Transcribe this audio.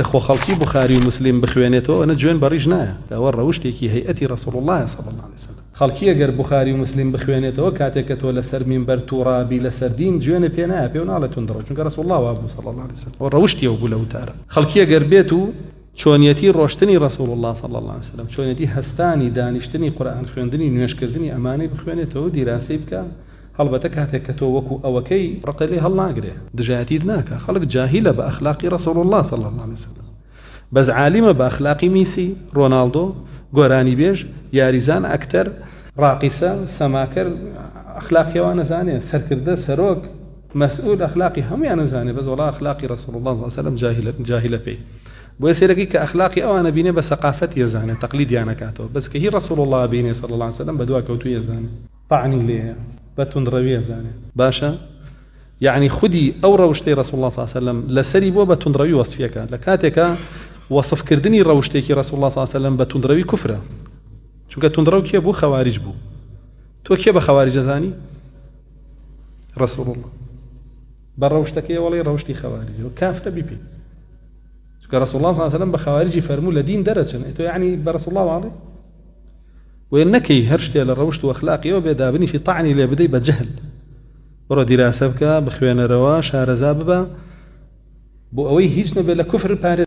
خۆ خەڵکی بوخاری و مسلیم بخوێنێتەوە ئەنە جوێن بەڕیژ نایە ئەوە ڕەوشتێکی هەیئەتی ڕەسوڵ الله صلی الله عليه وسلم. خەڵکی ئەگەر بوخاری و مسلیم بخوێنێتەوە کاتێک کە تۆ لەسەر مینبەر تووڕابی لەسەر دین جوێنە پێ نایە پێ ناڵێت تونندڕە چونکە ڕەسوڵ الله وابوو صلی الله عليه وسلم. ڕەوشتیەوە بوو لە وتارە. خەڵکی ئەگەر بێت و چۆنیەتی ڕۆشتنی ڕەسوڵ الله صلی الله عليه وسلم، چۆنیەتی هەستانی دانیشتنی قورئان خوێندنی نوێژکردنی ئەمانەی بخوێنێتەوە دیراسی بکە، هەڵبەتە کاتێک کە تۆ وەکو ئەوەکەی ڕقەلێ هەڵناگرێ دژایەتیت ناکە. خەڵک جاهیلە بە ئەخلاقی ڕەسوڵ الله صلی الله عليه وسلم، بەس عالیمە بە ئەخلاقی میسی، ڕۆناڵدۆ، گۆرانی بێژ، یاریزان، ئەکتەر، ڕاقیسە، سەماکەر ئەخلاقیەوە نەزانێ، سەرکردە، سەرۆک، مەسئول ئەخلاقی هەمویان نەزانێ، بەس وەڵا ئەخلاقی ڕەسوڵ الله صلی الله عليه وسلم جاهیلە پێی. بۆیە سێرەکی کە ئەخلاقی ئەوانە بینێ بە سەقافەت یەزانێ، تەقلیدیان نەکاتەوە، بەس کە هی ڕەسوڵ الله بینێ صلی الله عليه وسلم بەدوا کەوتوو یەزانێ، طعنی لێیە، بە توندڕەوی یەزانێ. باشە؟ یعنی خودی ئەو ڕەوشتەی ڕەسوڵ الله صلی الله عليه وسلم لەسەری بۆ بە توندڕەوی وەصفیەکە. لە کاتێکە وەصفکردنی ڕەوشتێکی ڕەسوڵ الله صلی الله عليه وسلم بە توندڕەوی کوفرە، چونکە توندڕەو کێ بوو؟ خەواریج بوو. تۆ کێ بە خەواریج ئەزانی؟ ڕەسوڵ الله. بە ڕەوشتەکەی وەڵی ڕەوشتی خەواریجەوە کافرە بیپی، چونکە ڕەسوڵ الله صلی الله عليه وسلم بە خەواریجی فەرموو لە دین دەرەچن، تۆ یعنی بە ڕەسوڵ الله واڵێ وێ نەکەی هەر شتێ لە ڕەوشت و ئەخلاقیەوە بێدابنیشی طعنی لێ بدەی بە جەهل. بڕۆ دیراسە بکە، بخوێنەرەوە، شارەزا ببە، بۆ ئەوەی هیچ نەبێت لە کوفر پارێ